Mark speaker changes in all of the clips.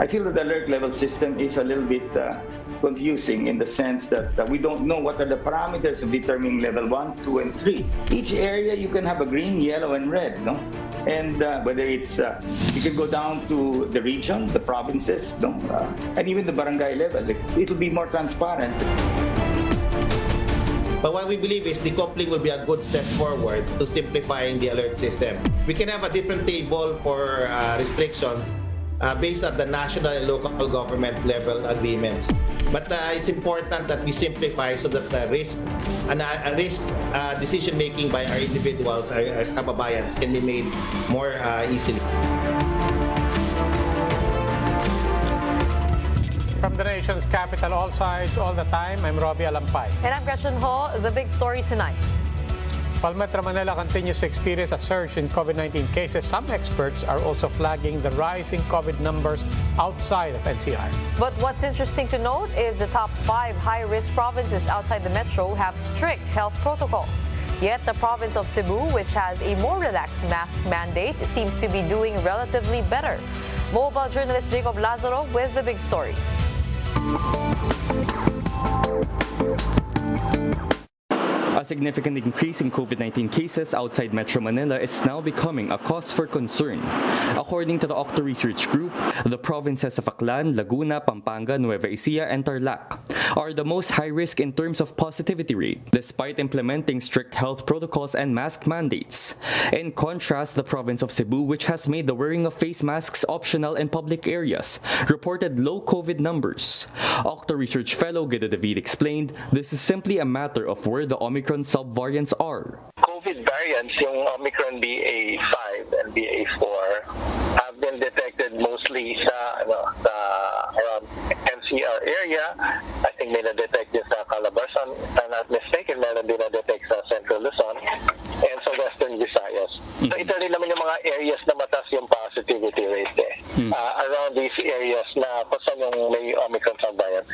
Speaker 1: feel that the alert level system is a little bit confusing in the sense that we don't know what are the parameters of determining level 1, 2, and 3. Each area you can have a green, yellow, and red, no? And whether it's, you can go down to the region, the provinces, no? And even the barangay level. It'll be more transparent.
Speaker 2: But what we believe is decoupling will be a good step forward to simplifying the alert system. We can have a different table for restrictions based on the national and local government level agreements. But it's important that we simplify so that the risk decision making by our individuals, our kababayans, can be made more easily.
Speaker 3: From the nation's capital, all sides, all the time, I'm Robbie Alampay.
Speaker 4: And I'm Gretchen Ho. The big story tonight.
Speaker 3: While Metro Manila continues to experience a surge in COVID-19 cases, some experts are also flagging the rise in COVID numbers outside of NCR.
Speaker 4: But what's interesting to note is the top 5 high-risk provinces outside the metro have strict health protocols. Yet the province of Cebu, which has a more relaxed mask mandate, seems to be doing relatively better. Mobile journalist Jacob Lazaro with the big story.
Speaker 5: A significant increase in COVID-19 cases outside Metro Manila is now becoming a cause for concern. According to the Octo Research Group, the provinces of Aklan, Laguna, Pampanga, Nueva Ecija, and Tarlac are the most high risk in terms of positivity rate, despite implementing strict health protocols and mask mandates. In contrast, the province of Cebu, which has made the wearing of face masks optional in public areas, reported low COVID numbers. Octo Research fellow Guido David explained this is simply a matter of where the Omicron subvariants are.
Speaker 6: COVID variants, yung Omicron BA5 and BA4, have been detected mostly sa around NCR area. I think may na-detect din sa Calabarzon. If I'm not mistaken, meron din na-detect sa Central Luzon and sa Western Visayas. So ito rin naman yung mga areas na mataas yung positivity rate around these areas na kung saan yung may Omicron subvariant.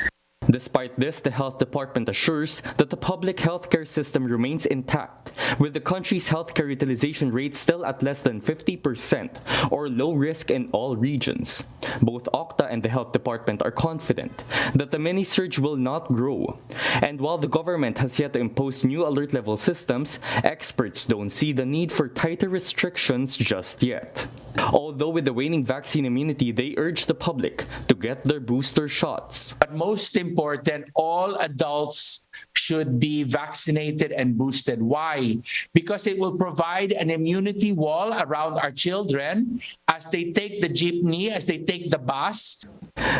Speaker 5: Despite this, the health department assures that the public healthcare system remains intact, with the country's healthcare utilization rate still at less than 50% or low risk in all regions. Both Octa and the health department are confident that the mini surge will not grow. And while the government has yet to impose new alert level systems, experts don't see the need for tighter restrictions just yet. Although with the waning vaccine immunity, they urge the public to get their booster shots.
Speaker 7: But most important, all adults should be vaccinated and boosted. Why? Because it will provide an immunity wall around our children as they take the jeepney, as they take the bus.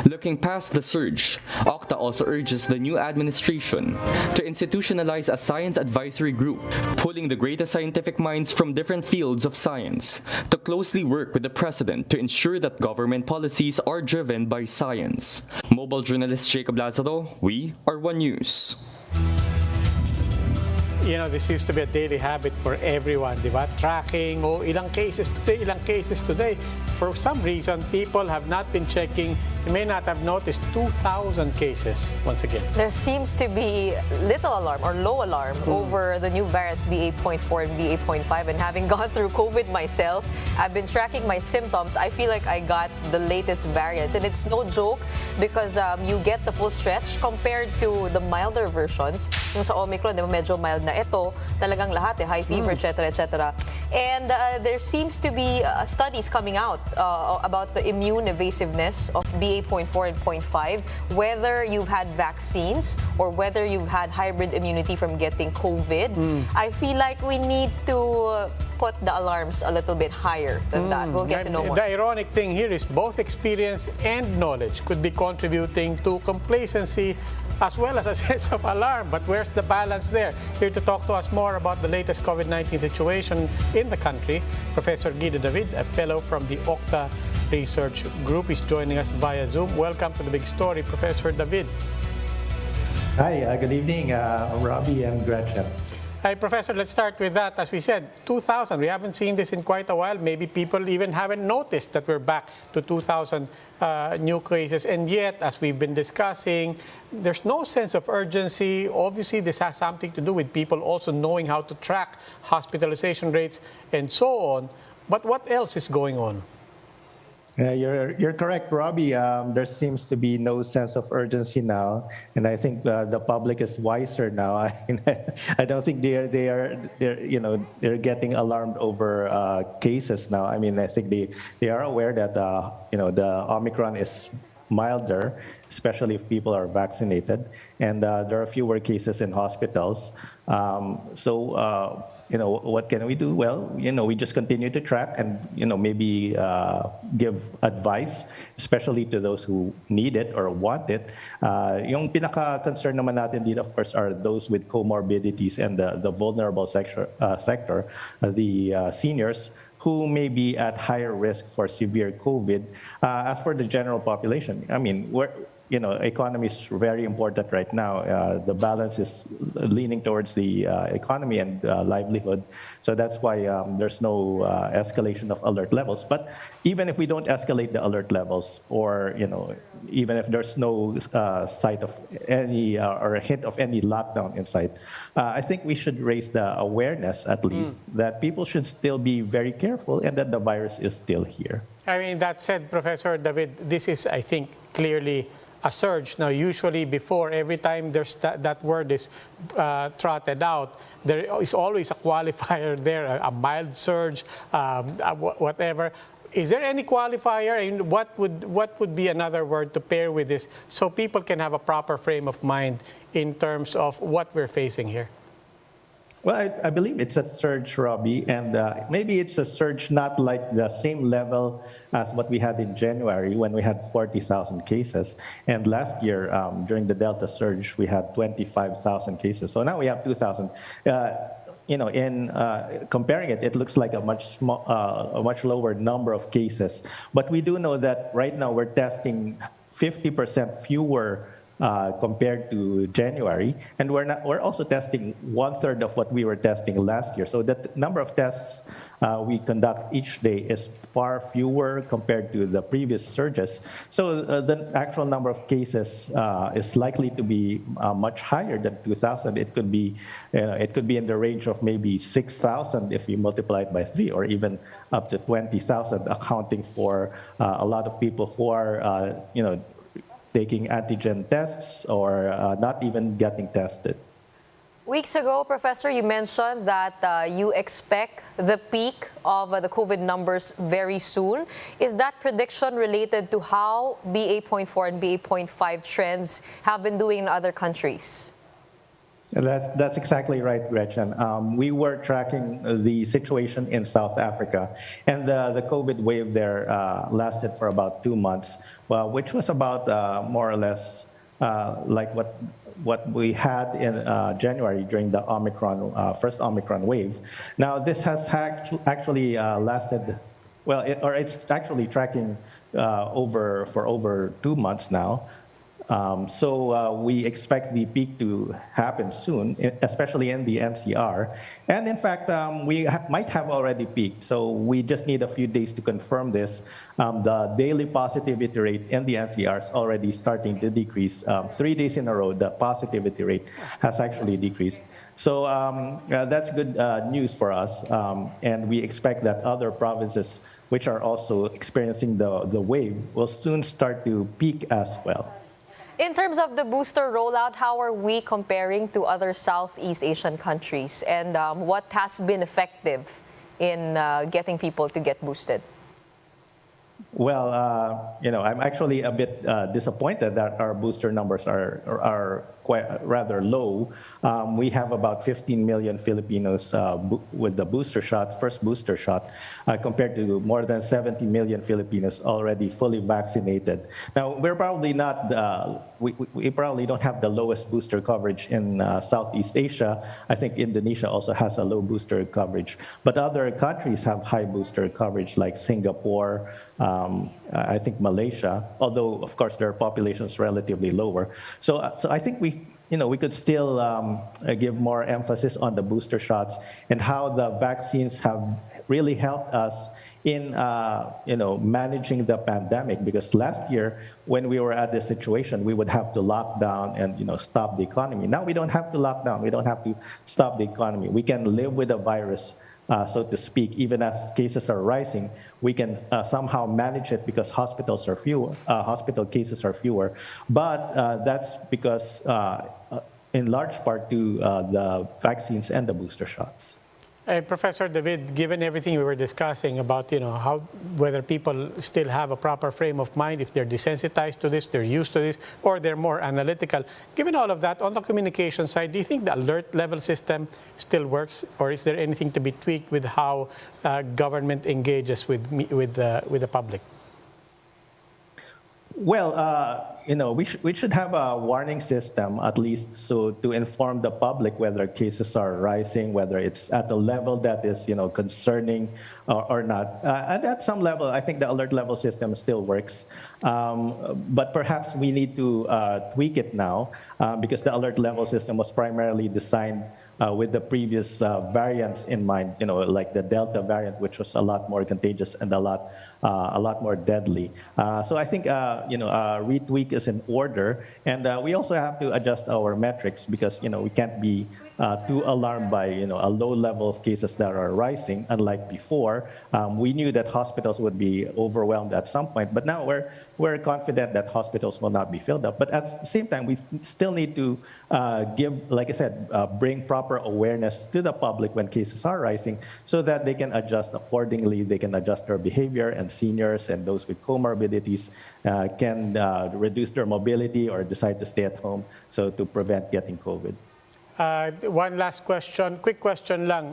Speaker 5: Looking past the surge, Octa also urges the new administration to institutionalize a science advisory group, pulling the greatest scientific minds from different fields of science to closely work with the president to ensure that government policies are driven by science. Mobile journalist Jacob Lazaro, we are One News.
Speaker 3: You know, this used to be a daily habit for everyone, di ba? Tracking, ilang cases today, ilang cases today. For some reason, people have not been checking. You may not have noticed 2,000 cases once again.
Speaker 4: There seems to be little alarm or low alarm over the new variants BA.4 and BA.5. And having gone through COVID myself, I've been tracking my symptoms. I feel like I got the latest variants. And it's no joke because you get the full stretch compared to the milder versions. Yung sa Omicron, medyo mild na ito. Talagang lahat, high fever, etc., etc. And there seems to be studies coming out about the immune evasiveness of BA.4 and .5, whether you've had vaccines or whether you've had hybrid immunity from getting COVID. I feel like we need to put the alarms a little bit higher than that. We'll get to know more.
Speaker 3: The ironic thing here is both experience and knowledge could be contributing to complacency as well as a sense of alarm. But where's the balance there? Here to talk to us more about the latest COVID-19 situation in the country, Professor Guido David, a fellow from the Octa Research Group, is joining us via Zoom. Welcome to The Big Story, Professor David.
Speaker 8: Hi, good evening, Robbie and Gretchen.
Speaker 3: Hi, Professor, let's start with that. As we said, 2,000. We haven't seen this in quite a while. Maybe people even haven't noticed that we're back to 2,000 new cases. And yet, as we've been discussing, there's no sense of urgency. Obviously, this has something to do with people also knowing how to track hospitalization rates and so on. But what else is going on?
Speaker 8: Yeah, you're correct, Robbie. There seems to be no sense of urgency now, and I think the public is wiser now. I don't think they're getting alarmed over cases now. I mean, I think they are aware that the Omicron is milder, especially if people are vaccinated, and there are fewer cases in hospitals. What can we do? Well, we just continue to track and, maybe give advice, especially to those who need it or want it. Yung pinaka-concern naman natin dito, of course, are those with comorbidities and the vulnerable sector, the seniors who may be at higher risk for severe COVID. As for the general population, I mean, economy is very important right now. The balance is leaning towards the economy and livelihood. So that's why there's no escalation of alert levels. But even if we don't escalate the alert levels, or even if there's no sight of any or a hint of any lockdown in sight, I think we should raise the awareness, at least, that people should still be very careful and that the virus is still here.
Speaker 3: I mean, that said, Professor David, this is, I think, clearly a surge. Now, usually before, every time there's that word is trotted out, there is always a qualifier there, a mild surge, whatever. Is there any qualifier, and what would be another word to pair with this so people can have a proper frame of mind in terms of what we're facing here?
Speaker 8: Well, I believe it's a surge, Robbie, and maybe it's a surge not like the same level as what we had in January when we had 40,000 cases. And last year, during the Delta surge, we had 25,000 cases. So now we have 2,000. In comparing it, it looks like a much lower number of cases. But we do know that right now we're testing 50% fewer compared to January, and we're also testing 1/3 of what we were testing last year. So the number of tests we conduct each day is far fewer compared to the previous surges. So the actual number of cases is likely to be much higher than 2,000. It could be in the range of maybe 6,000 if you multiply it by 3, or even up to 20,000, accounting for a lot of people who are taking antigen tests or not even getting tested.
Speaker 4: Weeks ago, Professor, you mentioned that you expect the peak of the COVID numbers very soon. Is that prediction related to how BA.4 and BA.5 trends have been doing in other countries?
Speaker 8: That's exactly right, Gretchen. We were tracking the situation in South Africa, and the COVID wave there lasted for about 2 months, which was about more or less like what we had in January during the first Omicron wave. Now, this has actually lasted, it's actually tracking for over 2 months now. So we expect the peak to happen soon, especially in the NCR. And in fact, we might have already peaked. So we just need a few days to confirm this. The daily positivity rate in the NCR is already starting to decrease. 3 days in a row, the positivity rate has actually decreased. So that's good news for us. And we expect that other provinces, which are also experiencing the wave, will soon start to peak as well.
Speaker 4: In terms of the booster rollout, how are we comparing to other Southeast Asian countries? And what has been effective in getting people to get boosted?
Speaker 8: Well, I'm actually a bit disappointed that our booster numbers are quite rather low. We have about 15 million Filipinos with the first booster shot, compared to more than 70 million Filipinos already fully vaccinated. Now, we're probably not we probably don't have the lowest booster coverage in Southeast Asia. I think Indonesia also has a low booster coverage, but other countries have high booster coverage, like Singapore. I think Malaysia, although of course their population is relatively lower. So I think we could still give more emphasis on the booster shots and how the vaccines have really helped us in managing the pandemic. Because last year, when we were at this situation, we would have to lock down and stop the economy. Now we don't have to lock down. We don't have to stop the economy. We can live with the virus so to speak. Even as cases are rising, we can somehow manage it because hospital cases are fewer. But that's because, in large part, to the vaccines and the booster shots.
Speaker 3: Professor David, given everything we were discussing about, whether people still have a proper frame of mind, if they're desensitized to this, they're used to this, or they're more analytical, given all of that, on the communication side, do you think the alert level system still works, or is there anything to be tweaked with how government engages with the public?
Speaker 8: Well, we should have a warning system, at least, so to inform the public whether cases are rising, whether it's at a level that is, concerning or not. And at some level, I think the alert level system still works. But perhaps we need to tweak it now because the alert level system was primarily designed with the previous variants in mind, like the Delta variant, which was a lot more contagious and a lot more deadly. So I think, retweak is in order. And we also have to adjust our metrics because, we can't be too alarmed by, a low level of cases that are rising. Unlike before, we knew that hospitals would be overwhelmed at some point. But now we're confident that hospitals will not be filled up. But at the same time, we still need to give, like I said, bring proper awareness to the public when cases are rising so that they can adjust accordingly. They can adjust their behavior, and seniors and those with comorbidities can reduce their mobility or decide to stay at home so to prevent getting COVID.
Speaker 3: One last question, quick question lang,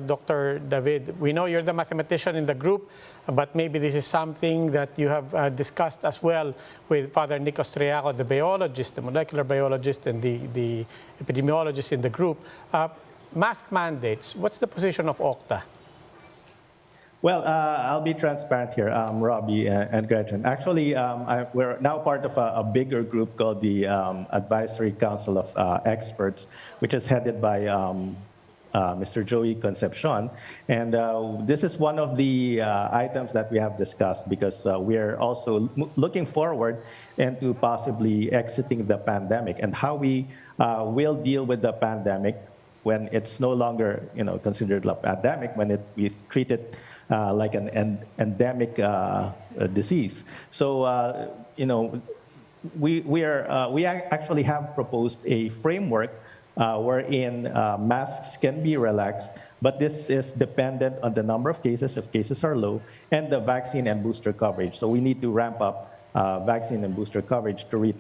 Speaker 3: Dr. David. We know you're the mathematician in the group, but maybe this is something that you have discussed as well with Father Nick Austriaco, the biologist, the molecular biologist, and the epidemiologist in the group. Mask mandates, what's the position of OCTA?
Speaker 8: Well, I'll be transparent here, Robbie and Gretchen. Actually, we're now part of a bigger group called the Advisory Council of Experts, which is headed by Mr. Joey Concepcion. And this is one of the items that we have discussed because we are also looking forward into possibly exiting the pandemic and how we will deal with the pandemic when it's no longer considered a pandemic, when we treat it like an endemic disease. So, we actually have proposed a framework wherein masks can be relaxed, but this is dependent on the number of cases, if cases are low, and the vaccine and booster coverage. So we need to ramp up vaccine and booster coverage to reach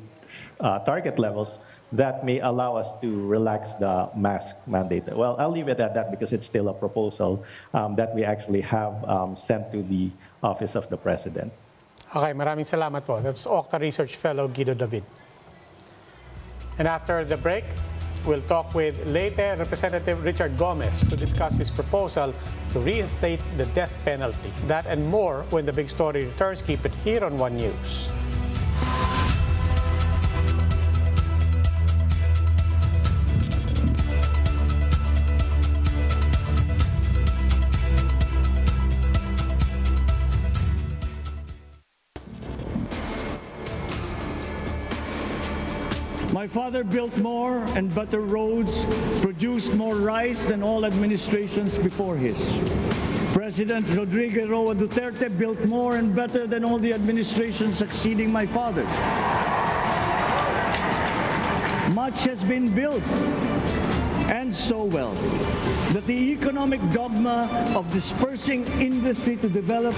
Speaker 8: target levels that may allow us to relax the mask mandate. Well, I'll leave it at that because it's still a proposal that we actually have sent to the Office of the President.
Speaker 3: Okay, maraming salamat po. That's OCTA Research Fellow Guido David. And after the break, we'll talk with Leyte Representative Richard Gomez to discuss his proposal to reinstate the death penalty. That and more when the big story returns. Keep it here on One News.
Speaker 9: My father built more and better roads, produced more rice than all administrations before his. President Rodrigo Roa Duterte built more and better than all the administrations succeeding my father. Much has been built, and so well, that the economic dogma of dispersing industry to develop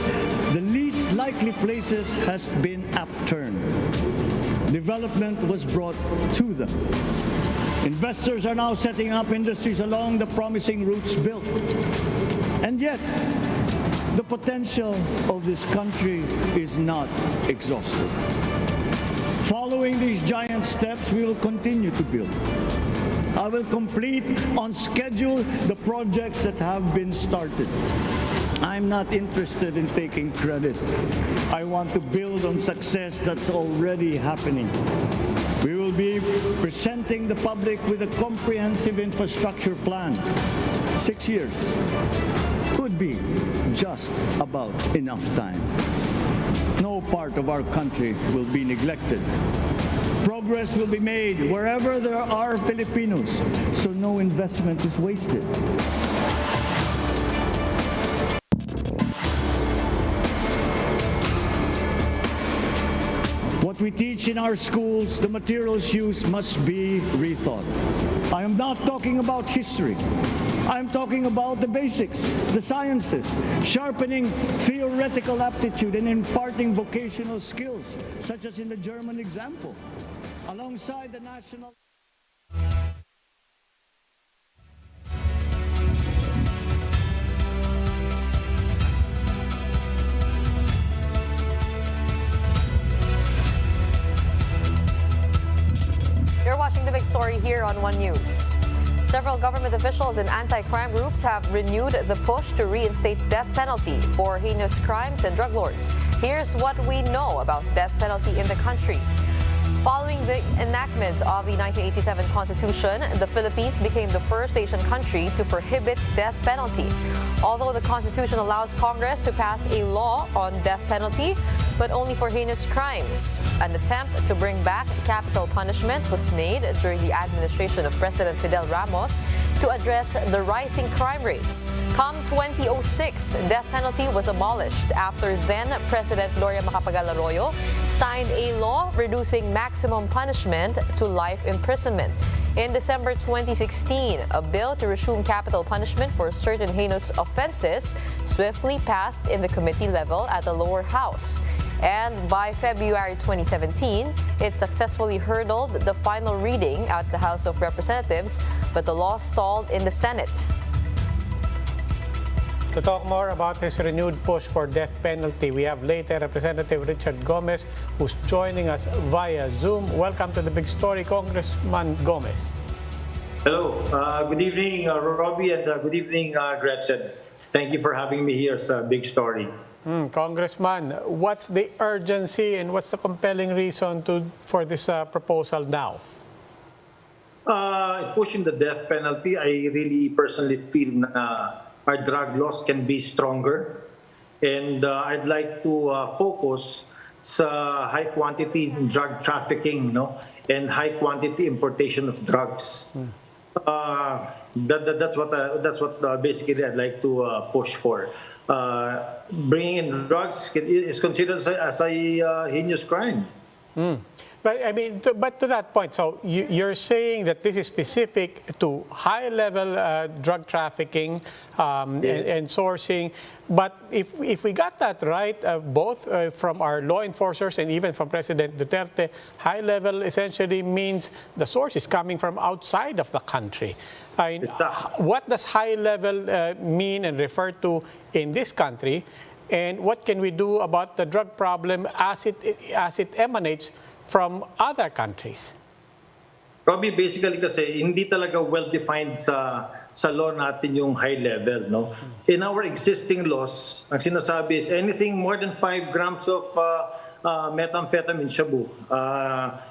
Speaker 9: the least likely places has been upturned. Development was brought to them. Investors are now setting up industries along the promising routes built. And yet, the potential of this country is not exhausted. Following these giant steps, we will continue to build. I will complete on schedule the projects that have been started. I'm not interested in taking credit. I want to build on success that's already happening. We will be presenting the public with a comprehensive infrastructure plan. 6 years could be just about enough time. No part of our country will be neglected. Progress will be made wherever there are Filipinos, so no investment is wasted. What we teach in our schools, the materials used must be rethought. I am not talking about history. I'm talking about the basics, the sciences, sharpening theoretical aptitude and imparting vocational skills, such as in the German example, alongside the national...
Speaker 4: You're watching The Big Story here on One News. Several government officials and anti-crime groups have renewed the push to reinstate death penalty for heinous crimes and drug lords. Here's what we know about death penalty in the country. Following the enactment of the 1987 Constitution, the Philippines became the first Asian country to prohibit death penalty. Although the Constitution allows Congress to pass a law on death penalty, but only for heinous crimes, an attempt to bring back capital punishment was made during the administration of President Fidel Ramos to address the rising crime rates. Come 2006, death penalty was abolished after then-President Gloria Macapagal Arroyo signed a law reducing maximum punishment to life imprisonment. In December 2016, a bill to resume capital punishment for certain heinous offenses swiftly passed in the committee level at the lower house. And by February 2017, it successfully hurdled the final reading at the House of Representatives, but the law stalled in the Senate.
Speaker 3: To talk more about this renewed push for death penalty, we have later Representative Richard Gomez, who's joining us via Zoom. Welcome to The Big Story, Congressman Gomez.
Speaker 10: Hello. Good evening, Robbie, and good evening, Gretchen. Thank you for having me here. It's a big story.
Speaker 3: Congressman, what's the urgency and what's the compelling reason for this proposal now?
Speaker 10: Pushing the death penalty, I really personally feel our drug laws can be stronger. And I'd like to focus sa high quantity drug trafficking, and high quantity importation of drugs. That's what basically I'd like to push for. Bringing in drugs is considered as a heinous crime.
Speaker 3: But I mean, but to that point, so you're saying that this is specific to high-level drug trafficking and sourcing. But if we got that right, both from our law enforcers and even from President Duterte, high-level essentially means the source is coming from outside of the country. I mean, what does high-level mean and refer to in this country? And what can we do about the drug problem as it emanates from other countries?
Speaker 10: Robbie, basically kasi hindi talaga well-defined sa law natin yung high level. No? In our existing laws, ang sinasabi is anything more than 5 grams of methamphetamine, shabu,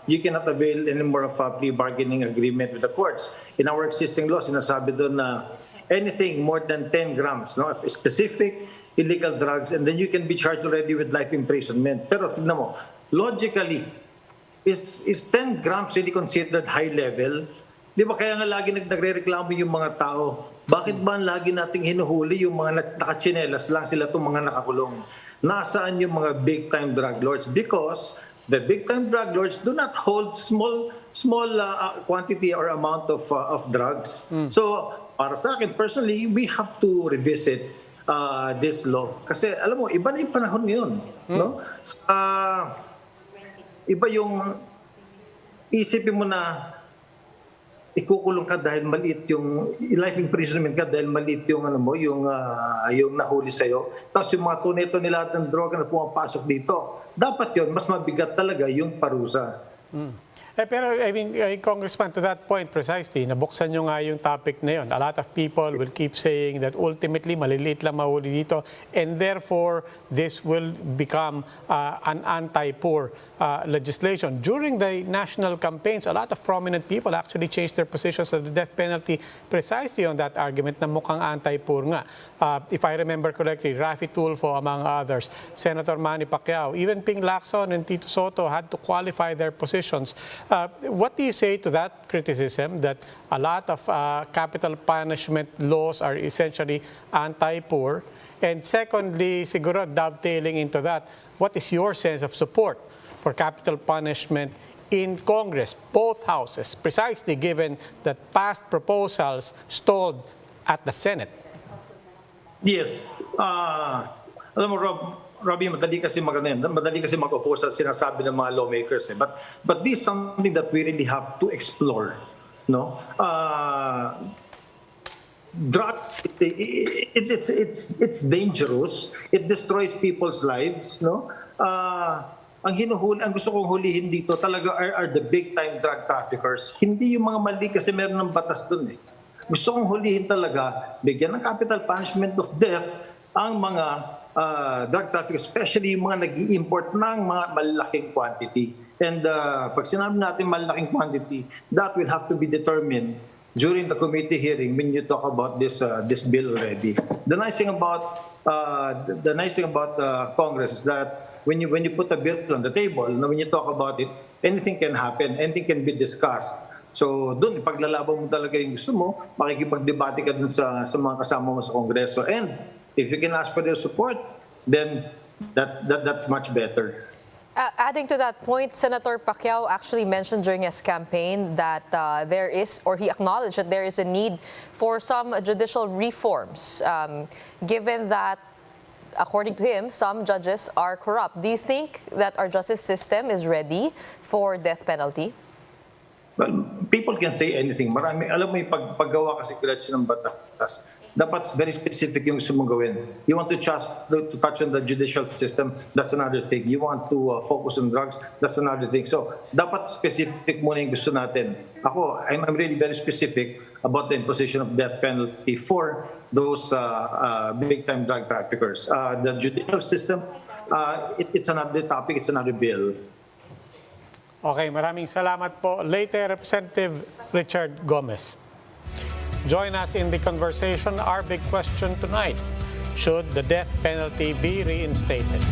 Speaker 10: you cannot avail anymore of a pre-bargaining agreement with the courts. In our existing laws, sinasabi doon na anything more than 10 grams, of specific illegal drugs, and then you can be charged already with life imprisonment. Pero tignan mo, logically, is 10 grams really considered high level? Di ba kaya nga lagi nagrereklamo yung mga tao? Bakit ba lagi nating hinuhuli yung mga nakachinelas lang sila itong mga nakakulong? Nasaan yung mga big-time drug lords? Because the big-time drug lords do not hold small quantity or amount of drugs. So, para sa akin, personally, we have to revisit this law. Kasi, alam mo, iba na yung panahon ngayon. No? Iba yung isipin mo na ikukulong ka dahil maliit yung life imprisonment ka dahil maliit yung yung nahuli sa iyo. Tapos yung mga tunay-tunay ng droga na pumapasok dito, dapat yon mas mabigat talaga yung parusa.
Speaker 3: Pero I mean, Congressman, to that point precisely, nabuksan nyo nga yung topic na yun. A lot of people will keep saying that ultimately maliliit lang mahuli dito and therefore this will become an anti-poor legislation. During the national campaigns, a lot of prominent people actually changed their positions on the death penalty precisely on that argument na mukhang anti-poor nga. If I remember correctly, Raffy Tulfo among others, Senator Manny Pacquiao, even Ping Lacson and Tito Soto had to qualify their positions. What do you say to that criticism that a lot of capital punishment laws are essentially anti-poor? And secondly, siguro dovetailing into that, what is your sense of support for capital punishment in Congress, both houses, precisely given that past proposals stalled at the Senate.
Speaker 10: Yes. Alam mo, Robbie, madali kasi mag-oppose sa sinasabi ng mga lawmakers. But this is something that we really have to explore. No? Drug, it's dangerous. It destroys people's lives. No? Ang gusto kong hulihin dito talaga are the big-time drug traffickers. Hindi yung mga mali kasi meron ng batas dun eh. Gusto kong hulihin talaga, bigyan ng capital punishment of death ang mga drug traffickers, especially yung mga nag-i-import ng mga malaking quantity. And pag sinabi natin malaking quantity, that will have to be determined during the committee hearing when you talk about this bill already. The nice thing about Congress is that when you put a bill on the table, when you talk about it, anything can happen, anything can be discussed. So doon, ipaglalaban mo talaga yung gusto mo, makikipagdebate ka dun sa mga kasama mo sa Kongreso. And if you can ask for their support, then that's much better.
Speaker 4: Adding to that point, Senator Pacquiao actually mentioned during his campaign that there is, or he acknowledged that there is a need for some judicial reforms, given that, according to him, some judges are corrupt. Do you think that our justice system is ready for death penalty?
Speaker 10: Well, people can say anything. Marami, alam mo yung paggawa kasi ng batas, dapat very specific yung gusto mong gawin. You want to touch on the judicial system, that's another thing. You want to focus on drugs, that's another thing. So, dapat specific muna yung gusto natin. Ako, I'm really very specific about the imposition of death penalty for those big-time drug traffickers. The judicial system, it's another topic, it's another bill.
Speaker 3: Okay, maraming salamat po. Later, Representative Richard Gomez. Join us in the conversation. Our big question tonight, should the death penalty be reinstated?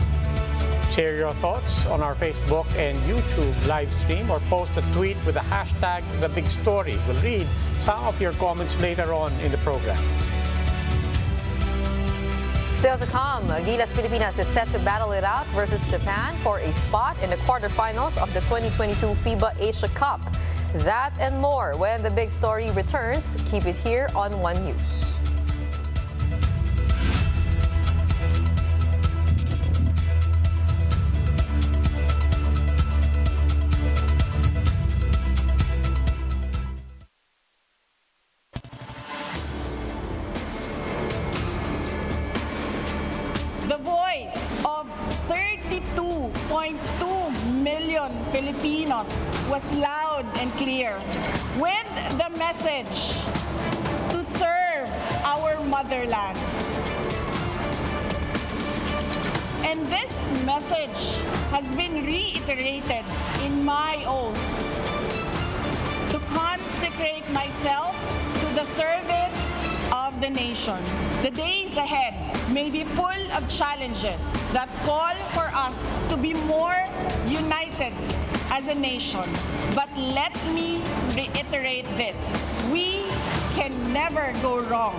Speaker 3: Share your thoughts on our Facebook and YouTube live stream or post a tweet with the hashtag #TheBigStory. We'll read some of your comments later on in the program.
Speaker 4: Still to come, Gilas Pilipinas is set to battle it out versus Japan for a spot in the quarterfinals of the 2022 FIBA Asia Cup. That and more when The Big Story returns. Keep it here on One News.
Speaker 11: The voice of 32.2 million Filipinos was loud and clear with the message to serve our motherland. And this message has been reiterated in my oath to consecrate myself to the service of the nation. The days ahead may be full of challenges that call for us to be more united as a nation. But let me reiterate this. We can never go wrong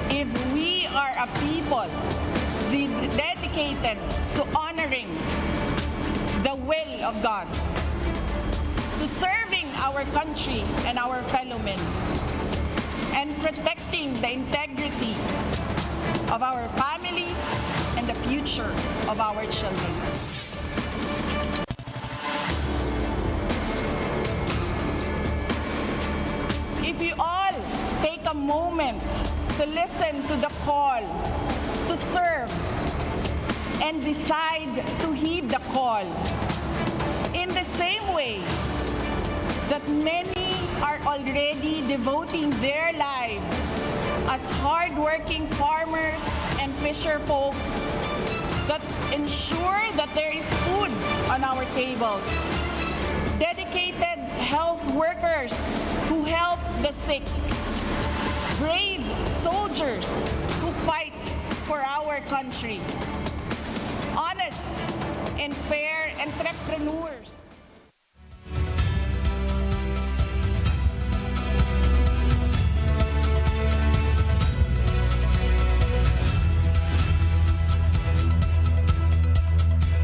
Speaker 11: if we are a people dedicated to honoring the will of God, to serving our country and our fellow men, and protecting the integrity of our families and the future of our children. If you all take a moment to listen to the call to serve and decide to heed the call, in the same way that many are already devoting their lives as hardworking farmers and fisher folk that ensure that there is food on our tables, dedicated health workers who help the sick, brave soldiers who fight for our country, honest and fair entrepreneurs.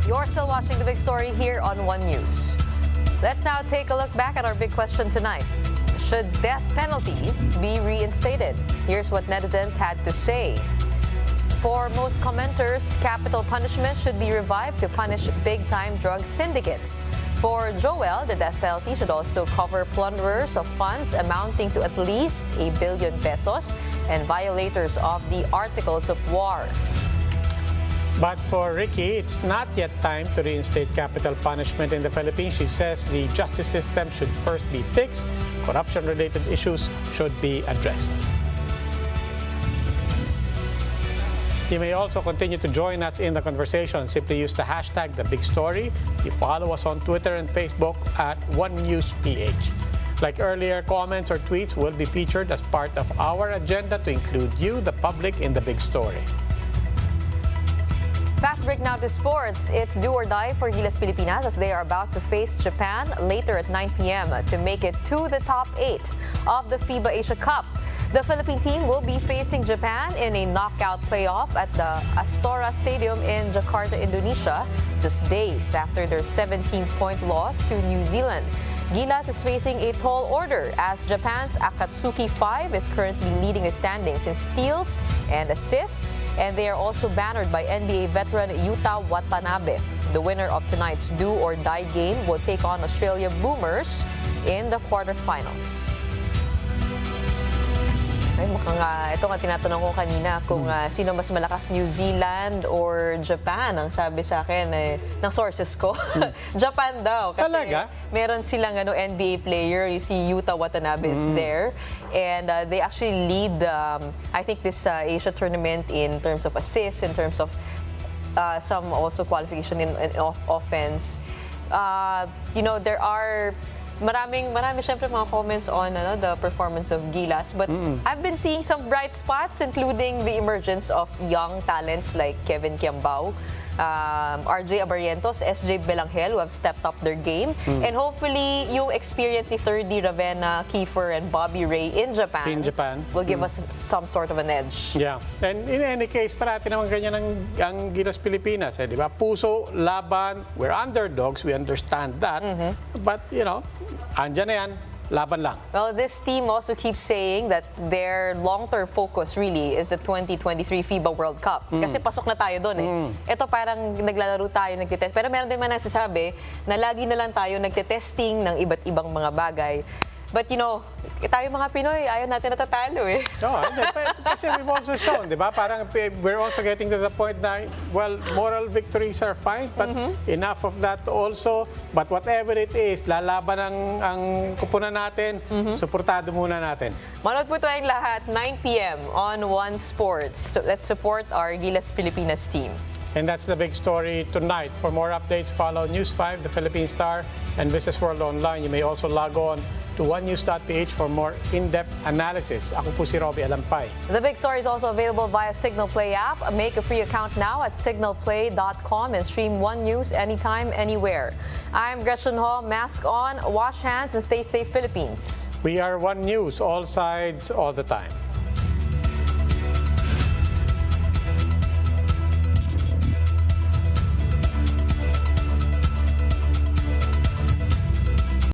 Speaker 4: You're still watching watching The Big Story here on One News. Let's now take a look back at our big question tonight. Should death penalty be reinstated? Here's what netizens had to say. For most commenters, capital punishment should be revived to punish big-time drug syndicates. For Joel, the death penalty should also cover plunderers of funds amounting to at least 1 billion pesos and violators of the Articles of War.
Speaker 3: But for Ricky, it's not yet time to reinstate capital punishment in the Philippines. She says the justice system should first be fixed. Corruption-related issues should be addressed. You may also continue to join us in the conversation. Simply use the hashtag #TheBigStory. You follow us on Twitter and Facebook at OneNewsPH. Like earlier, comments or tweets will be featured as part of our agenda to include you, the public, in the big story.
Speaker 4: Fast break now to sports. It's do or die for Gilas Pilipinas as they are about to face Japan later at 9 p.m. to make it to the top 8 of the FIBA Asia Cup. The Philippine team will be facing Japan in a knockout playoff at the Astora Stadium in Jakarta, Indonesia, just days after their 17-point loss to New Zealand. Gilas is facing a tall order as Japan's Akatsuki 5 is currently leading the standings in steals and assists, and they are also bannered by NBA veteran Yuta Watanabe. The winner of tonight's do-or-die game will take on Australia Boomers in the quarterfinals. Ay, mukhang ito nga tinatanong ko kanina kung sino mas malakas, New Zealand or Japan. Ang sabi sa akin ng sources ko, Japan daw. Kasi
Speaker 3: Talaga?
Speaker 4: meron silang NBA player, you see Yuta Watanabe is there. And they actually lead, I think, this Asia tournament in terms of assists, in terms of some also qualification in offense. There are marami syempre mga comments on the performance of Gilas, but I've been seeing some bright spots, including the emergence of young talents like Kevin Kiambao, RJ Abarrientos, SJ Belangel, who have stepped up their game, and hopefully yung experience ni 3D Ravenna, Kiefer, and Bobby Ray in Japan will give us some sort of an edge.
Speaker 3: Yeah. And in any case, parati naman ganyan ang Gilas Pilipinas. Di ba? Puso, laban, we're underdogs, we understand that. But, andyan na yan, laban lang.
Speaker 4: Well, this team also keeps saying that their long-term focus really is the 2023 FIBA World Cup. Kasi pasok na tayo doon Ito parang naglalaro tayo, nagtitest. Pero meron din man nasasabi na lagi na lang tayo nagtitesting ng iba't ibang mga bagay. But tayo mga Pinoy, ayaw natin natatalo
Speaker 3: Kasi we've also shown, di ba? Parang we're also getting to the point na, well, moral victories are fine, but enough of that also. But whatever it is, lalaban ang kupunan natin, suportado muna natin.
Speaker 4: Manood po tayong lahat, 9 p.m. on One Sports. So let's support our Gilas Pilipinas team.
Speaker 3: And that's the big story tonight. For more updates, follow News 5, The Philippine Star, and Business World Online. You may also log on to onenews.ph for more in-depth analysis. Ako po si Robbie Alampay.
Speaker 4: The Big Story is also available via Signal Play app. Make a free account now at signalplay.com and stream One News anytime, anywhere. I'm Gretchen Ho. Mask on, wash hands, and stay safe, Philippines.
Speaker 3: We are One News, all sides, all the time.